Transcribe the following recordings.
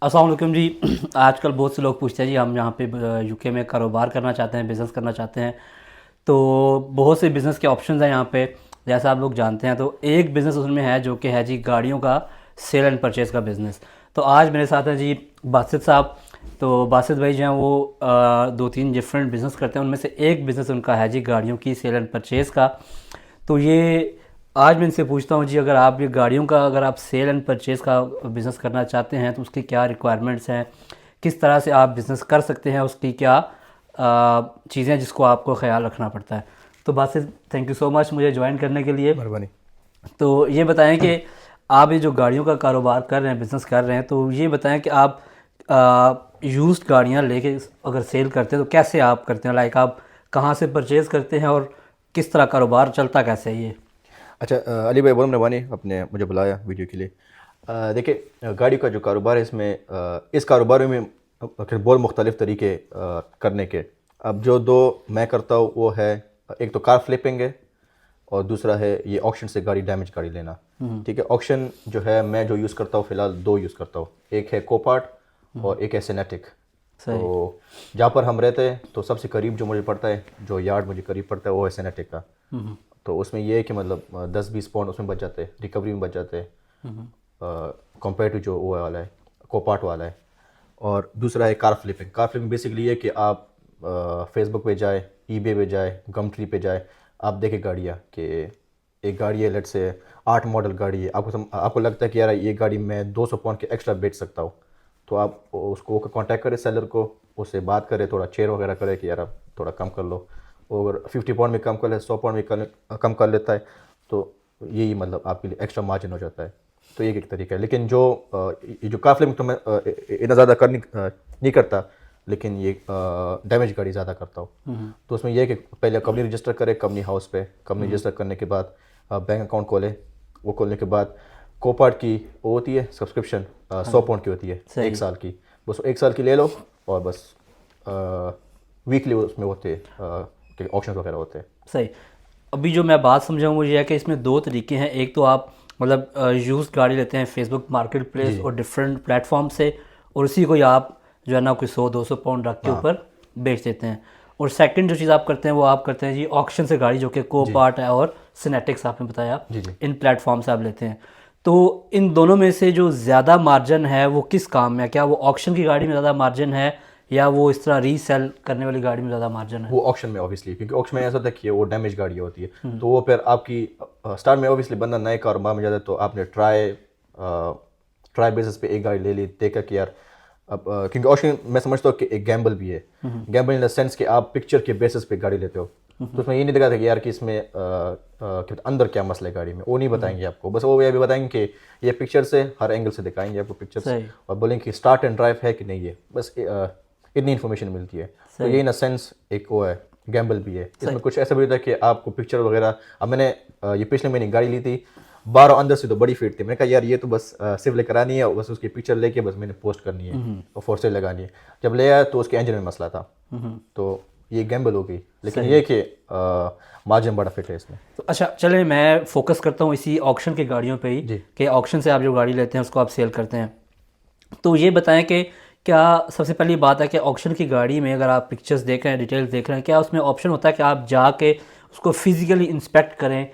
अस्सलाम वालेकुम जी। आजकल बहुत से लोग पूछते हैं जी हम यहाँ पे यूके में कारोबार करना चाहते हैं, बिज़नेस करना चाहते हैं। तो बहुत से बिज़नेस के ऑप्शंस हैं यहाँ पे, जैसा आप लोग जानते हैं। तो एक बिज़नेस उसमें है जो कि है जी गाड़ियों का सेल एंड परचेज़ का बिज़नेस। तो आज मेरे साथ हैं जी बासित साहब। तो बासित भाई जो हैं वो दो तीन डिफरेंट बिज़नेस करते हैं, उनमें से एक बिज़नेस उनका है जी गाड़ियों की सेल एंड परचेज़ का। तो ये आज मैं इनसे पूछता हूँ जी, अगर आप ये गाड़ियों का अगर आप सेल एंड परचेज़ का बिज़नेस करना चाहते हैं तो उसकी क्या रिक्वायरमेंट्स हैं, किस तरह से आप बिज़नेस कर सकते हैं, उसकी क्या चीज़ें जिसको आपको ख्याल रखना पड़ता है। तो Basit, thank you so much मुझे ज्वाइन करने के लिए। मेहरबानी। तो ये बताएं कि आप ये जो गाड़ियों का कारोबार कर रहे हैं, बिज़नेस कर रहे हैं, तो ये बताएं कि आप यूज्ड गाड़ियाँ लेके अगर सेल करते हैं तो कैसे आप करते हैं, लाइक आप कहाँ से परचेज़ करते हैं और किस तरह कारोबार चलता कैसे है ये। अच्छा, अली भाई बहुत मेहरबानी आपने मुझे बुलाया वीडियो के लिए। देखिए, गाड़ी का जो कारोबार है इसमें इस कारोबार में बहुत मुख्तलिफ़ तरीके करने के। अब जो दो मैं करता हूँ वो है, एक तो कार फ्लिपिंग है और दूसरा है ये ऑक्शन से गाड़ी डैमेज गाड़ी लेना। ठीक है, ऑक्शन जो है मैं जो यूज़ करता हूँ फ़िलहाल दो यूज़ करता हूँ, एक है कोपार्ट और एक है सिनेटिक। सही। तो जहाँ पर हम रहते हैं तो सबसे करीब जो मुझे पड़ता है, जो यार्ड मुझे करीब पड़ता है वो है सिनेटिक का। तो उसमें ये है कि मतलब 10-20 पाउंड उसमें बच जाते हैं, रिकवरी में बच जाते हैं कंपेयर टू जो वो वाला है, कोपार्ट वाला है। और दूसरा है car flipping. Car flipping basically ये है कि आप फेसबुक पे जाए, ईबे पे जाए, गमट्री पे जाए, आप देखें गाड़ियाँ कि एक गाड़ी है लेट से 8 मॉडल गाड़ी है, आपको लगता है कि यार ये गाड़ी मैं 200 पाउंड के एक्स्ट्रा बेच सकता हूँ। तो आप उसको कांटेक्ट करें सेलर को, उससे बात करें, थोड़ा चेयर वगैरह करें कि यार आप थोड़ा कम कर लो। और 50 पाउंड में कम कर ले, 100 पाउंड में कम कर लेता है, तो यही मतलब आपके लिए एक्स्ट्रा मार्जिन हो जाता है। तो ये एक तरीका है। लेकिन जो ये जो काफ़िले में तो मैं इतना ज़्यादा नहीं करता, लेकिन ये डैमेज गाड़ी ज़्यादा करता हूँ। तो उसमें यह है कि पहले कंपनी रजिस्टर करे, कंपनी हाउस पे कंपनी रजिस्टर करने के बाद बैंक अकाउंट खोले। वो खोलने के बाद कोपार्ट की वो होती है सब्सक्रिप्शन, 100 पाउंड की होती है, सही। 1 साल की। बस 1 साल की ले लो और बस वीकली उसमें होते ऑप्शन वगैरह होते हैं। सही। अभी जो मैं बात समझा हूँ मुझे यह कि इसमें दो तरीके हैं। एक तो आप मतलब यूज़ गाड़ी लेते हैं फेसबुक मार्केट जी प्लेस जी। और डिफरेंट प्लेटफॉर्म से, और उसी को ही आप जो है ना कोई 100-200 पाउंड रख के हाँ। ऊपर बेच देते हैं। और सेकंड जो चीज़ आप करते हैं वो आप करते हैं जी ऑक्शन से गाड़ी, जो कि को जी पार्ट है और सिनेटिक्स आपने बताया, जी। जी। इन प्लेटफॉर्म से आप लेते हैं। तो इन दोनों में से जो ज़्यादा मार्जिन है वो किस काम में है? क्या वो ऑक्शन की गाड़ी में ज़्यादा मार्जिन है या वो इस तरह रीसेल करने वाली गाड़ी में ज़्यादा मार्जिन है? वो ऑक्शन में ऑब्वियसली, क्योंकि ऑक्शन में ऐसा होता है कि वो डैमेज गाड़ी होती है। तो वो फिर आपकी स्टार्ट में ऑब्वियसली बंदा नए कारोबार में जाता है तो आपने ट्राई बेसिस पे एक गाड़ी ले ली, देखा कि यार अब क्योंकि ऑक्शन मैं समझता हूँ कि एक गैम्बल भी है। गैम्बल इन द सेंस कि आप पिक्चर के बेसिस पे गाड़ी लेते हो। तो उसमें ये नहीं दिखाता कि यार कि इसमें अंदर क्या मसला है गाड़ी में, वो नहीं बताएंगे आपको। बस वो ये भी बताएंगे कि ये पिक्चर से हर एंगल से दिखाएंगे आपको पिक्चर्स, सही। और बोलेंगे कि स्टार्ट एंड ड्राइव है कि नहीं है, बस इतनी इन्फॉर्मेशन मिलती है। तो सही। ये इन अ सेंस एक वो है, गैम्बल भी है। सही। इसमें कुछ ऐसा भी होता है कि आपको पिक्चर वगैरह, अब मैंने ये पिछले महीने गाड़ी ली थी, बाहर अंदर से तो बड़ी फिट थी। मैंने कहा यार ये तो बस सिर्फ लेकर आनी है, बस उसकी पिक्चर लेके बस मैंने पोस्ट करनी है और फॉर सेल लगानी है। जब ले आया तो उसके इंजन में मसला था। तो ये गैम्बल हो गई, लेकिन सही। ये कि मार्जिन बड़ा फिट है इसमें। तो अच्छा चले, मैं फोकस करता हूँ इसी ऑक्शन की गाड़ियों पे ही, जी। कि ऑक्शन से आप जो गाड़ी लेते हैं उसको आप सेल करते हैं। तो ये बताएं कि क्या सबसे पहली बात है कि ऑक्शन की गाड़ी में अगर आप पिक्चर्स देख रहे हैं, डिटेल्स देख रहे हैं, क्या उसमें ऑप्शन होता है कि आप जाके उसको फिजिकली इंस्पेक्ट करें,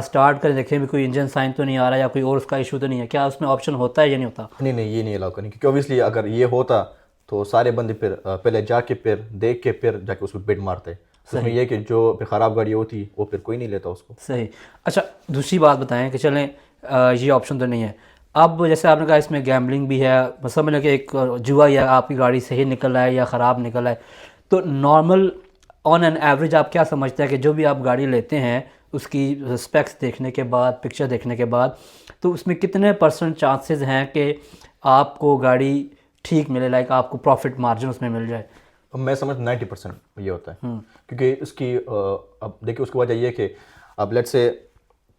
स्टार्ट करें, देखें भी कोई इंजन साइन तो नहीं आ रहा या कोई और उसका इशू तो नहीं है? क्या उसमें ऑप्शन होता है या नहीं होता? नहीं नहीं, ये नहीं अलाउ करनी, क्योंकि ऑब्वियसली अगर ये होता तो सारे बंदे फिर पहले जाके फिर देख के फिर जाके उसको बिड मारते। तो उसमें सही। यह है कि जो फिर ख़राब गाड़ी होती वो फिर कोई नहीं लेता उसको। सही। अच्छा, दूसरी बात बताएं कि चलें ये ऑप्शन तो नहीं है। अब जैसे आपने कहा इसमें गैम्बलिंग भी है, मतलब समझ लें कि एक जुआ, या आपकी गाड़ी सही निकल रहा है या ख़राब निकल रहा है। तो नॉर्मल ऑन एन एवरेज आप क्या समझते हैं कि जो भी आप गाड़ी लेते हैं उसकी स्पेक्स देखने के बाद, पिक्चर देखने के बाद, तो उसमें कितने परसेंट चांसेस हैं कि आपको गाड़ी ठीक मिले, लाइक आपको प्रॉफिट मार्जिन उसमें मिल जाए? अब मैं समझ 90% ये होता है, क्योंकि उसकी अब देखिए उसकी वजह ये है कि अब लेट से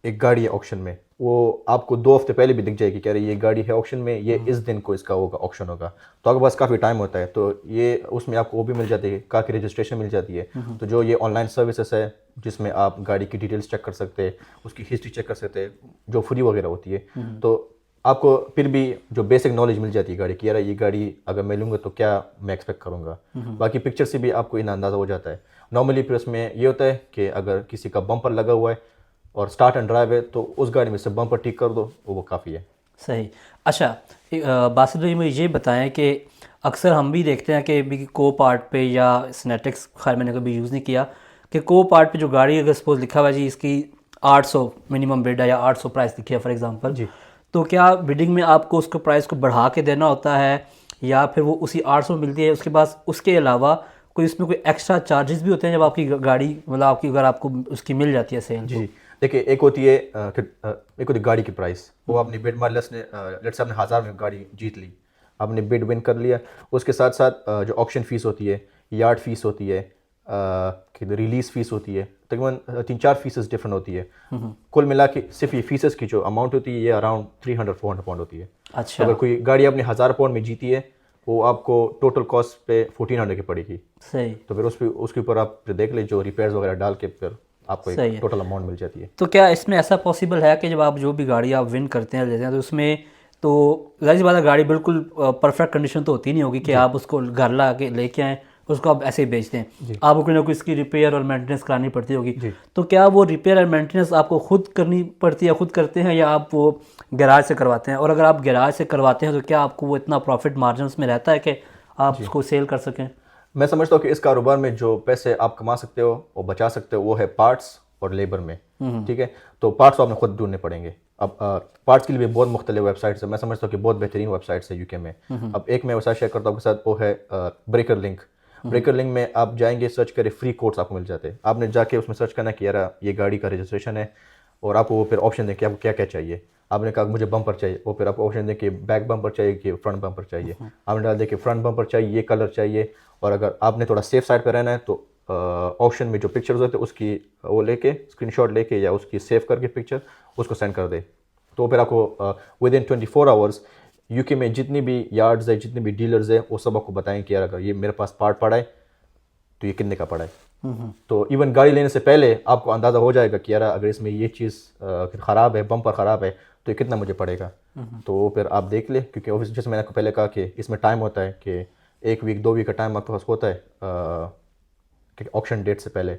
एक गाड़ी है ऑक्शन में, वो आपको 2 हफ्ते पहले भी दिख जाएगी कि अरे ये गाड़ी है ऑक्शन में, ये इस दिन को इसका होगा ऑक्शन होगा। तो आपके पास काफ़ी टाइम होता है, तो ये उसमें आपको वो भी मिल जाती है, कार की रजिस्ट्रेशन मिल जाती है। तो जो ये ऑनलाइन सर्विसेज है जिसमें आप गाड़ी की डिटेल्स चेक कर सकते हैं, उसकी हिस्ट्री चेक कर सकते हैं, जो फ्री वगैरह होती है। तो आपको फिर भी जो बेसिक नॉलेज मिल जाती है गाड़ी की, यार ये गाड़ी अगर मैं लूँगा तो क्या मैं एक्सपेक्ट करूँगा। बाकी पिक्चर से भी आपको इन अंदाज़ा हो जाता है। नॉर्मली फिर उसमें ये होता है कि अगर किसी का बम्पर लगा हुआ है और स्टार्ट एंड ड्राइव है तो उस गाड़ी में से बम्पर ठीक कर दो, वो काफ़ी है। सही। अच्छा, बासित भाई मुझे ये बताएं कि अक्सर हम भी देखते हैं कि भी को पार्ट पे या सिनेटिक्स, खैर मैंने कभी यूज़ नहीं किया, कि को पार्ट पे जो गाड़ी अगर सपोज लिखा हुआ है जी इसकी 800 मिनिमम बिड है या 800 प्राइस लिखी है फॉर एग्जांपल, जी। तो क्या बिडिंग में आपको उसको प्राइस को बढ़ा के देना होता है या फिर वो उसी 800 मिलती है, उसके बाद उसके अलावा कोई इसमें कोई एक्स्ट्रा चार्जेस भी होते हैं जब आपकी गाड़ी, मतलब आपकी अगर आपको उसकी मिल जाती है सेल? जी, देखिए एक होती है एक होती है गाड़ी की प्राइस, वो आपने बिड मार लिया, लेट्स से आपने 1000 में गाड़ी जीत ली, आपने बिड विन कर लिया। उसके साथ साथ जो ऑक्शन फीस होती है, यार्ड फीस होती है, रिलीज फीस होती है, तकरीबन 3-4 फीसेस डिफरेंट होती है। कुल मिला के सिर्फ ये फीसेस की जो अमाउंट होती है ये अराउंड 300-400 पाउंड होती है। अच्छा। अगर कोई गाड़ी आपने 1000 पाउंड में जीती है वो आपको टोटल कॉस्ट पे 1400 की पड़ेगी। सही। तो फिर उसके ऊपर आप फिर देख ले जो रिपेयर्स वगैरह डाल के फिर आपको एक टोटल अमाउंट मिल जाती है। तो क्या इसमें ऐसा पॉसिबल है कि जब आप जो भी गाड़ी आप विन करते हैं लेते हैं तो उसमें तो जाहिर सी बात है गाड़ी बिल्कुल परफेक्ट कंडीशन तो होती नहीं होगी कि आप उसको घर ला के लेके आएँ उसको आप ऐसे ही बेचते हैं, आपको कोई ना कोई इसकी रिपेयर और मेंटेनेंस करानी पड़ती होगी। तो क्या वो रिपेयर और मेंटेनेंस आपको खुद करनी पड़ती है, खुद करते हैं, या आप वो गैराज से करवाते हैं? और अगर आप गैराज से करवाते हैं तो क्या आपको वो इतना प्रॉफिट मार्जिन उसमें रहता है कि आप उसको सेल कर सकें? मैं समझता हूँ कि इस कारोबार में जो पैसे आप कमा सकते हो और बचा सकते हो वो है पार्ट्स और लेबर में। ठीक है, तो पार्ट्स आपने खुद ढूंढने पड़ेंगे। अब पार्ट्स के लिए भी बहुत मुख्तलिफ वेबसाइट्स है, मैं समझता हूँ कि बहुत बेहतरीन वेबसाइट्स है यूके में। अब एक मैं वेबसाइट शेयर करता हूँ आपके साथ, वो है ब्रेकर लिंक। ब्रेकर लिंक में आप जाएंगे, सर्च करें, फ्री कोड्स आपको मिल जाते हैं। आपने जाके उसमें सर्च करना कि यार ये गाड़ी का रजिस्ट्रेशन है, और आपको वो फिर ऑप्शन दें कि आपको क्या क्या चाहिए। आपने कहा मुझे बम्पर चाहिए, वो फिर आपको ऑप्शन दें कि बैक बम्पर चाहिए कि फ्रंट बम्पर चाहिए। आपने डाल दिया कि फ्रंट बम्पर चाहिए, ये कलर चाहिए। और अगर आपने थोड़ा सेफ साइड पर रहना है तो ऑप्शन में जो पिक्चर्स होते हैं उसकी वो लेके स्क्रीनशॉट लेके या उसकी सेव करके पिक्चर उसको सेंड कर दे, तो फिर आपको विद इन 24 आवर्स यूके में जितनी भी यार्ड्स है, जितने भी डीलर्स है, वो सब आपको बताएं कि यार अगर ये मेरे पास पार्ट पड़ा है तो ये कितने का पड़ा है। तो इवन गाड़ी लेने से पहले आपको अंदाज़ा हो जाएगा कि यार अगर इसमें ये चीज़ ख़राब है, बम्पर ख़राब है, तो ये कितना मुझे पड़ेगा। तो फिर आप देख ले, क्योंकि ऑब्वियसली जैसे मैंने आपको पहले कहा कि इसमें टाइम होता है कि 1 वीक 2 वीक का टाइम आपके पास होता है ऑक्शन डेट से पहले।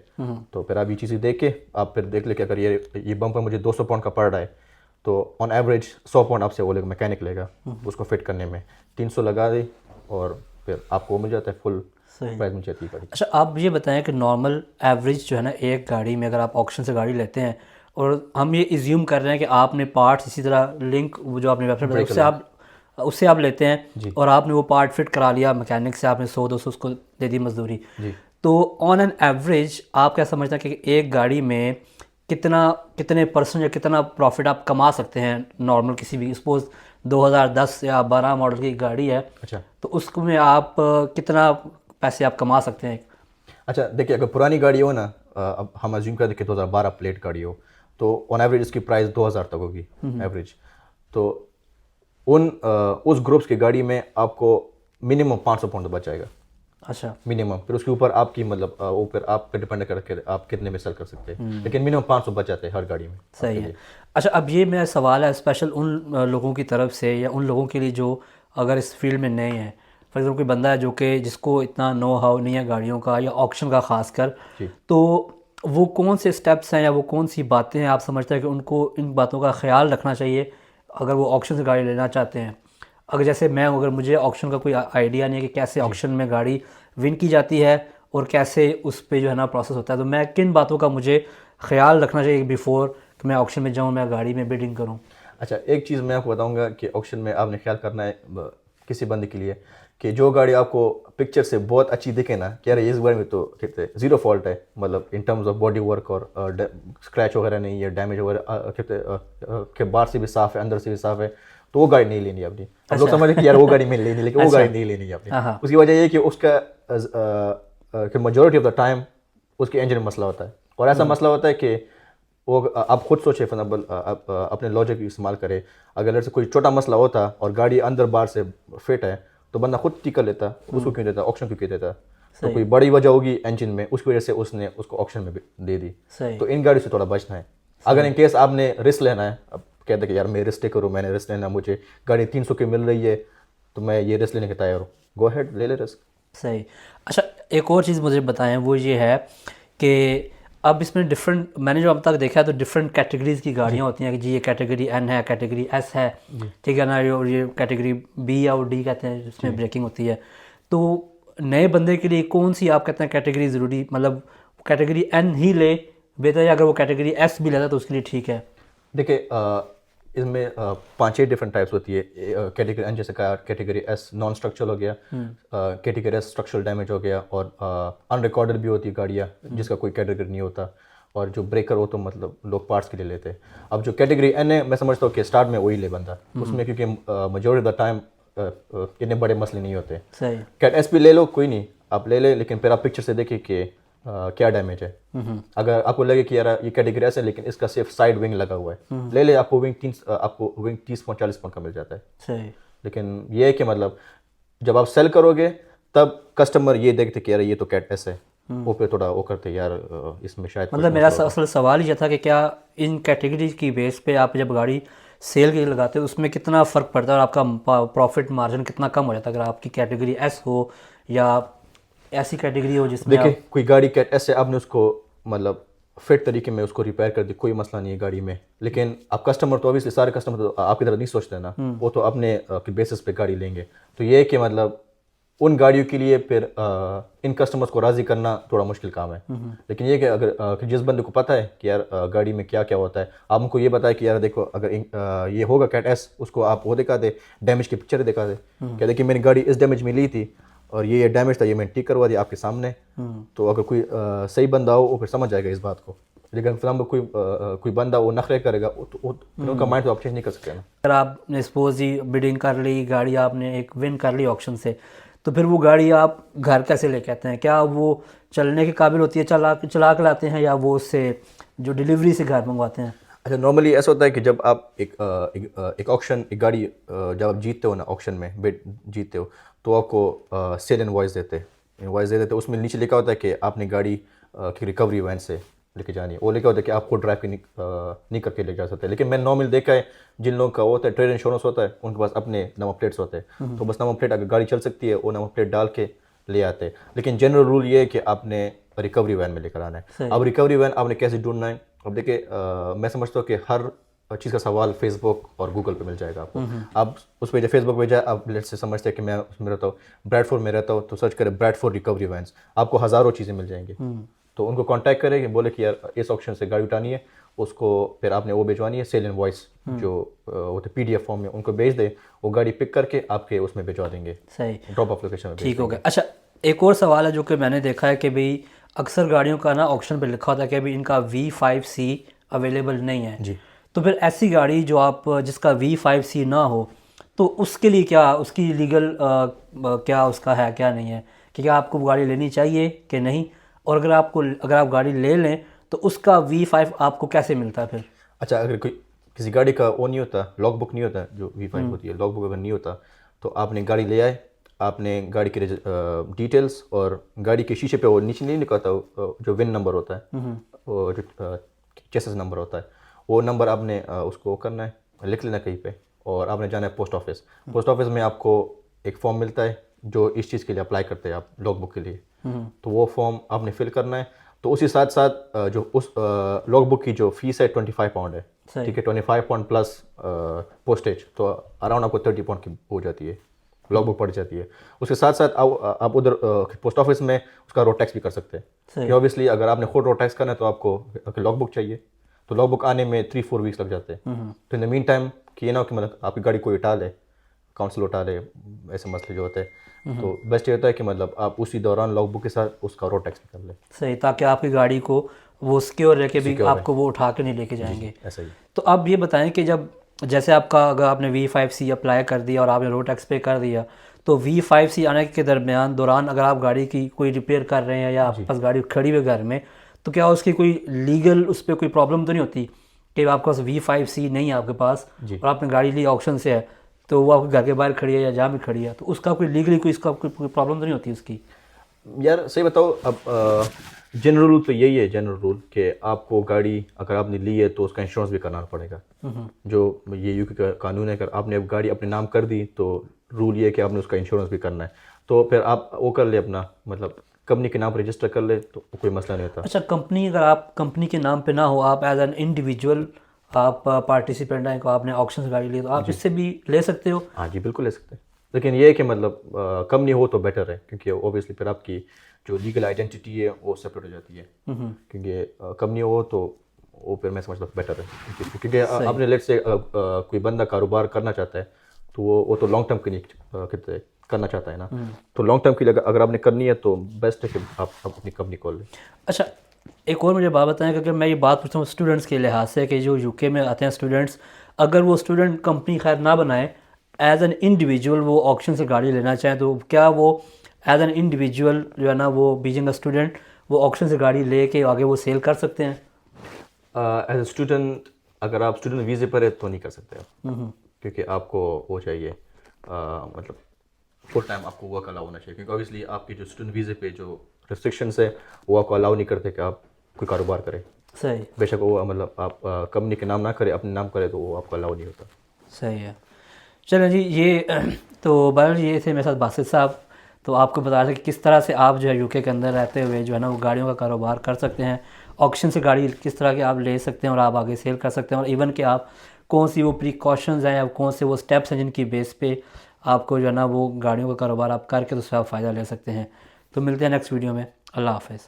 तो फिर आप ये चीज़ें देख के आप फिर देख ले कि अगर ये बम्पर मुझे 200 पाउंड का पड़ रहा है तो ऑन एवरेज 100 पाउंड आपसे वो मैकेनिक लेगा उसको फिट करने में। 300 लगा दे और फिर आपको मिल जाता है, फुल प्राइस मिल जाती है गाड़ी। अच्छा, आप ये बताएं कि नॉर्मल एवरेज जो है ना एक गाड़ी में, अगर आप ऑक्शन से गाड़ी लेते हैं और हम ये इज्यूम कर रहे हैं कि आपने पार्ट्स इसी तरह लिंक जो आपने वेबसाइट बताया उससे आप लेते हैं और आपने वो पार्ट फिट करा लिया मैकेनिक से, आपने 100-200 उसको दे दी मजदूरी, तो ऑन एन एवरेज आप क्या समझते हैं कि एक गाड़ी में कितने परसेंट या कितना प्रॉफिट आप कमा सकते हैं नॉर्मल किसी भी, सपोज 2010 या 12 मॉडल की गाड़ी है? अच्छा, तो उसमें आप कितना पैसे आप कमा सकते हैं? अच्छा, देखिए अगर पुरानी गाड़ी हो ना, अब हम अज्यूम कर देखिए 2012 प्लेट गाड़ी हो, तो ऑन एवरेज इसकी प्राइस 2000 तक होगी एवरेज। तो उस ग्रुप्स की गाड़ी में आपको मिनिमम 500 पाउंड बच जाएगा। अच्छा, मिनिमम। फिर उसके ऊपर आपकी मतलब वो फिर आप पे डिपेंड करके आप कितने में सेल कर सकते हैं, लेकिन मिनिमम 500 बच जाते हैं हर गाड़ी में। सही है। अच्छा, अब ये मेरा सवाल है स्पेशल उन लोगों की तरफ से या उन लोगों के लिए जो अगर इस फील्ड में नए हैं। फॉर एग्जाम्पल कोई बंदा है जो कि जिसको इतना नो हाउ नहीं है गाड़ियों का या ऑक्शन का खासकर, तो वो कौन से स्टेप्स हैं या वो कौन सी बातें हैं आप समझते हैं कि उनको इन बातों का ख्याल रखना चाहिए अगर वो ऑक्शन से गाड़ी लेना चाहते हैं? अगर जैसे मैं, अगर मुझे ऑक्शन का कोई आइडिया नहीं है कि कैसे ऑक्शन में गाड़ी विन की जाती है और कैसे उस पे जो है ना प्रोसेस होता है, तो मैं किन बातों का मुझे ख्याल रखना चाहिए बिफोर कि मैं ऑक्शन में जाऊँ, मैं गाड़ी में बिडिंग करूँ? अच्छा, एक चीज़ मैं आपको बताऊंगा कि ऑक्शन में आपने ख्याल करना है किसी बंदे के लिए कि जो गाड़ी आपको पिक्चर से बहुत अच्छी दिखे ना कि यार इस गाड़ी में तो कहते जीरो फॉल्ट है, मतलब in terms of body work और स्क्रैच वगैरह नहीं है, डैमेज वगैरह कहते के बाहर से भी साफ़ है, अंदर से भी साफ़ है, तो वो गाड़ी नहीं लेनी है अपनी। हम लोग समझ रहे कि यार वो गाड़ी नहीं लेनी, लेकिन वो गाड़ी नहीं लेनी है अपनी। उसकी वजह ये कि उसका मेजॉरिटी ऑफ द टाइम उसके इंजन में मसला होता है, और ऐसा मसला होता है कि वो आप खुद सोचे, फॉर एग्जाम्पल अपने लॉजिक इस्तेमाल करें। अगर से कोई छोटा मसला होता और गाड़ी अंदर बाहर से फिट है तो बंदा खुद ठीक कर लेता, उसको क्यों देता, ऑक्शन क्यों देता? तो कोई बड़ी वजह होगी इंजन में, उसकी वजह से उसने उसको ऑक्शन में दे दी। तो इन गाड़ी से थोड़ा बचना है। अगर इन केस आपने रिस्क लेना है, कहता कि यार मैं रिस्क करूँ, मैंने रिस्क लेना, मुझे गाड़ी 300 की मिल रही है तो मैं ये रिस्क लेने के तैयार हूँ, गो हेड ले ले रिस्क। सही। अच्छा, एक और चीज़ मुझे बताएं, वो ये है कि अब इसमें डिफरेंट, मैंने जो अब तक देखा है तो डिफरेंट कैटेगरीज की गाड़ियाँ होती हैं कि जी ये कैटेगरी एन है, कैटेगरी एस है, ठीक है ना, और ये कैटेगरी बी और डी कहते हैं जिसमें ब्रेकिंग होती है। तो नए बंदे के लिए कौन सी आप कहते हैं कैटेगरी ज़रूरी, मतलब कैटेगरी एन ही ले बेहतर है, अगर वो कैटेगरी एस भी लेता तो उसके लिए ठीक है? देखिए इसमें 5-6 डिफरेंट टाइप्स होती है। कैटेगरी एन जैसे कहा, कैटेगरी एस नॉन स्ट्रक्चरल हो गया, कैटेगरी एस स्ट्रक्चरल डैमेज हो गया, और अनरिकॉर्डेड भी होती है गाड़ियाँ जिसका कोई कैटेगरी नहीं होता, और जो ब्रेकर हो तो मतलब लोग पार्ट्स के लिए लेते हैं। अब जो कैटेगरी एन है, मैं समझता हूँ कि स्टार्ट में वही ले बंदा उसमें, क्योंकि मेजोरिटी ऑफ द टाइम इतने बड़े मसले नहीं होते। सही। कैट एस भी ले लो, कोई नहीं, आप ले ले, लेकिन फिर आप पिक्चर से देखिए कि क्या डैमेज है। अगर आपको लगे कि यार ये कैटेगरी ऐसे है लेकिन इसका सिर्फ साइड विंग लगा हुआ है, ले ले, आपको विंग 30-40 पॉइंट का मिल जाता है। सही। लेकिन ये है कि मतलब जब आप सेल करोगे तब कस्टमर ये देखते कि यार ये तो कैट एस है, वो पे थोड़ा वो करते यार इसमें शायद मतलब मेरा असल सवाल ये था कि क्या इन कैटेगरी की बेस पे आप जब गाड़ी सेल के लिए लगाते हो उसमें कितना फ़र्क पड़ता है और आपका प्रॉफिट मार्जिन कितना कम हो जाता है अगर आपकी कैटेगरी एस हो या ऐसी कैटेगरी हो जिसमें देखिए कोई गाड़ी कैट एस है, आपने उसको मतलब फिट तरीके में उसको रिपेयर कर दी, कोई मसला नहीं है गाड़ी में, लेकिन आप कस्टमर तो ऑब्वियसली सारे कस्टमर तो आपकी तरह नहीं सोचते ना, वो तो अपने बेसिस पे गाड़ी लेंगे। तो ये है कि मतलब उन गाड़ियों के लिए फिर इन कस्टमर्स को राज़ी करना थोड़ा मुश्किल काम है। लेकिन ये कि अगर कि जिस बंदे को पता है कि यार गाड़ी में क्या क्या होता है, आप उनको ये बताए कि यार देखो अगर ये होगा कैट एस, उसको आप वो दिखा दे, डैमेज की पिक्चर दिखा दे, क्या देखिए मेरी गाड़ी इस डैमेज में ली थी और ये डैमेज था, ये मैंने ठीक करवा दिया आपके सामने। तो अगर कोई सही बंदा हो वो फिर समझ जाएगा इस बात को, लेकिन फिर हम कोई बंदा वो नखरे करेगा फिर उनका माइंड तो आप चेंज नहीं कर सकते ना। अगर आपने सपोज ही बिडिंग कर ली, गाड़ी आपने एक विन कर ली ऑक्शन से, तो फिर वो गाड़ी आप घर कैसे लेके आते हैं? क्या वो चलने के काबिल होती है, चला के लाते हैं, या वो उससे जो डिलीवरी से घर मंगवाते हैं? अच्छा, नॉर्मली ऐसा होता है कि जब आप एक ऑक्शन, एक गाड़ी जब आप जीतते हो ना, ऑक्शन में बिड जीतते हो, तो आपको सेल इनवॉइस देते हैं। उसमें नीचे लिखा होता है कि आपने गाड़ी की रिकवरी वैन से लेके जानी है, वो लिखा होता है कि आपको ड्राइव नहीं करके ले जा सकते। लेकिन मैंने नॉर्मल देखा है जिन लोगों का होता है ट्रेड इंश्योरेंस होता है, उनके पास अपने नंबर प्लेट्स होते हैं, तो बस नंबर प्लेट अगर गाड़ी चल सकती है वो नंबर प्लेट डाल के ले आते हैं। लेकिन जनरल रूल ये है कि आपने रिकवरी वैन में लेकर आना है। अब रिकवरी वैन आपने कैसे ढूंढना है? अब देखिए मैं समझता हूँ कि हर चीज़ का सवाल फेसबुक और गूगल पे मिल जाएगा आपको। आप उस पर जब फेसबुक पे जाए, आप लेट्स से समझते हैं कि मैं उसमें रहता हूँ, ब्रैडफोर्ड में रहता हूँ, तो सर्च करें ब्रैडफोर्ड रिकवरी वैन्स, आपको हज़ारों चीज़ें मिल जाएंगी। तो उनको कांटेक्ट करें कि बोले कि यार इस ऑप्शन से गाड़ी उठानी है, उसको फिर आपने वो भिजवानी है सेल इनवॉइस जो होते PDF फॉर्म में, उनको भेज दे, वो गाड़ी पिक करके आपके उसमें भिजवा देंगे। सही। ड्रॉप ऑफ लोकेशन में। ठीक हो गया। अच्छा, एक और सवाल है जो कि मैंने देखा है कि भाई अक्सर गाड़ियों का ना ऑप्शन पे लिखा होता है कि अभी इनका V5C अवेलेबल नहीं है जी। तो फिर ऐसी गाड़ी जो आप जिसका V5C ना हो तो उसके लिए क्या उसकी लीगल क्या उसका है क्या नहीं है, कि क्या आपको गाड़ी लेनी चाहिए कि नहीं, और अगर आप गाड़ी ले लें तो उसका V5 आपको कैसे मिलता है फिर? अच्छा, अगर कोई किसी गाड़ी का वो नहीं होता, लॉग बुक नहीं होता, जो V5 होती है, लॉग बुक अगर नहीं होता तो आपने गाड़ी ले आए, आपने गाड़ी के डिटेल्स और गाड़ी के शीशे पे वो नीचे नहीं लिखा होता जो विन नंबर होता है, वो जो चेसिस नंबर होता है, वो नंबर आपने उसको करना है, लिख लेना कहीं पे, और आपने जाना है पोस्ट ऑफिस। पोस्ट ऑफिस में आपको एक फॉर्म मिलता है जो इस चीज़ के लिए अप्लाई करते हैं आप लॉग बुक के लिए, तो वो फॉर्म आपने फिल करना है। तो उसी साथ साथ जो उस लॉग बुक की जो फीस है 25 पाउंड है, ठीक है, 25 पाउंड प्लस पोस्टेज, तो अराउंड आपको 30 पाउंड की हो जाती है, लॉग बुक पड़ जाती है। उसके साथ साथ आप उधर पोस्ट ऑफिस में उसका रोड टैक्स भी कर सकते हैं। ऑब्वियसली अगर आपने खुद रोड टैक्स करना है तो आपको लॉग बुक चाहिए, तो लॉग बुक आने में 3-4 वीक्स लग जाते हैं। तो इन द मीन टाइम कि ये ना हो कि मतलब आपकी गाड़ी कोई उठा ले, काउंसिल उठा ले, ऐसे मसले जो होते हैं, तो बेस्ट ये होता है कि मतलब आप उसी दौरान लॉग बुक के साथ उसका रोड टैक्स भी कर ले। सही, ताकि आपकी गाड़ी को वो सिक्योर रह के भी आपको वो उठा के नहीं लेके जाएंगे। ऐसा ही। तो अब ये बताएं कि जब जैसे अगर आपने V5C अप्लाई कर दिया और आपने रोड टैक्स पे कर दिया, तो V5C आने के दौरान अगर आप गाड़ी की कोई रिपेयर कर रहे हैं या आपके पास गाड़ी खड़ी हुई घर में, तो क्या उसकी कोई लीगल उस पर कोई प्रॉब्लम तो नहीं होती कि आपके पास V5C नहीं है आपके पास और आपने गाड़ी ली ऑक्शन से है, तो वो आपके घर के बाहर खड़ी है या जहाँ भी खड़ी है, तो उसका कोई लीगली कोई इसका कोई प्रॉब्लम तो नहीं होती उसकी? यार सही बताओ, अब जनरल रूल तो यही है, जनरल रूल कि आपको गाड़ी अगर आपने ली है तो उसका इंश्योरेंस भी कराना पड़ेगा। जो ये यूके का कानून है, अगर आपने अब गाड़ी अपने नाम कर दी तो रूल ये है कि आपने उसका इंश्योरेंस भी करना है। तो फिर आप वो कर ले अपना, मतलब कंपनी के नाम पर रजिस्टर कर ले तो कोई मसला नहीं होता। अच्छा, कंपनी अगर आप कंपनी के नाम पे ना हो, आप एज एन इंडिविजुअल आप पार्टिसिपेंट हैं, को आपने ऑक्शन से गाड़ी ली तो आप इससे भी ले सकते हो। हाँ जी, बिल्कुल ले सकते हैं, लेकिन ये है कि मतलब कंपनी हो तो बेटर है, क्योंकि ओबियसली फिर आपकी जो लीगल आइडेंटिटी है वो सेपरेट हो जाती है। क्योंकि कंपनी हो तो वो फिर मैं समझता हूँ बेटर है, क्योंकि आपने लेट से कोई बंदा कारोबार करना चाहता है तो वो तो लॉन्ग टर्म के लिए करना चाहता है ना। तो लॉन्ग टर्म के लिए अगर आपने करनी है तो बेस्ट है कि आप अपनी कंपनी खोल लें। अच्छा, एक और मुझे बात बताएं कि अगर मैं ये बात पूछता हूँ स्टूडेंट्स के लिहाज से कि जो यूके में आते हैं स्टूडेंट्स, अगर वो स्टूडेंट कंपनी खैर ना बनाए, एज एन इंडिविजुअल वो ऑक्शन से गाड़ी लेना चाहें, तो क्या वो एज एन इंडिविजुअल जो है ना, वो बीइंग अ स्टूडेंट, वो ऑक्शन से गाड़ी ले के आगे वो सेल कर सकते हैं? एज ए स्टूडेंट, अगर आप स्टूडेंट वीज़े पर है तो नहीं कर सकते आप, क्योंकि आपको वो चाहिए मतलब फुल टाइम आपको वर्क अलाउ होना चाहिए, क्योंकि ऑब्वियसली आपके जो स्टूडेंट वीज़े पे जो रिस्ट्रिक्शंस है वो आपको अलाउ नहीं करते कि आप कोई कारोबार करें। सही, बेशक वो मतलब आप कंपनी के नाम ना करें, अपने नाम करें, तो वो आपको अलाउ नहीं होता। सही है। चलो जी, ये तो बाल जी ये थे मेरे साथ बासित साहब, तो आपको बता रहे थे कि किस तरह से आप जो है यूके के अंदर रहते हुए जो है ना वो गाड़ियों का कारोबार कर सकते हैं, ऑक्शन से गाड़ी किस तरह की आप ले सकते हैं और आप आगे सेल कर सकते हैं, और इवन कि आप कौन सी वो प्रिकॉशंस हैं या कौन से वो स्टेप्स हैं जिनकी बेस पे आपको जो है ना वो गाड़ियों का कारोबार आप करके तो उससे आप फ़ायदा ले सकते हैं। तो मिलते हैं नेक्स्ट वीडियो में। अल्लाह हाफ़िज़।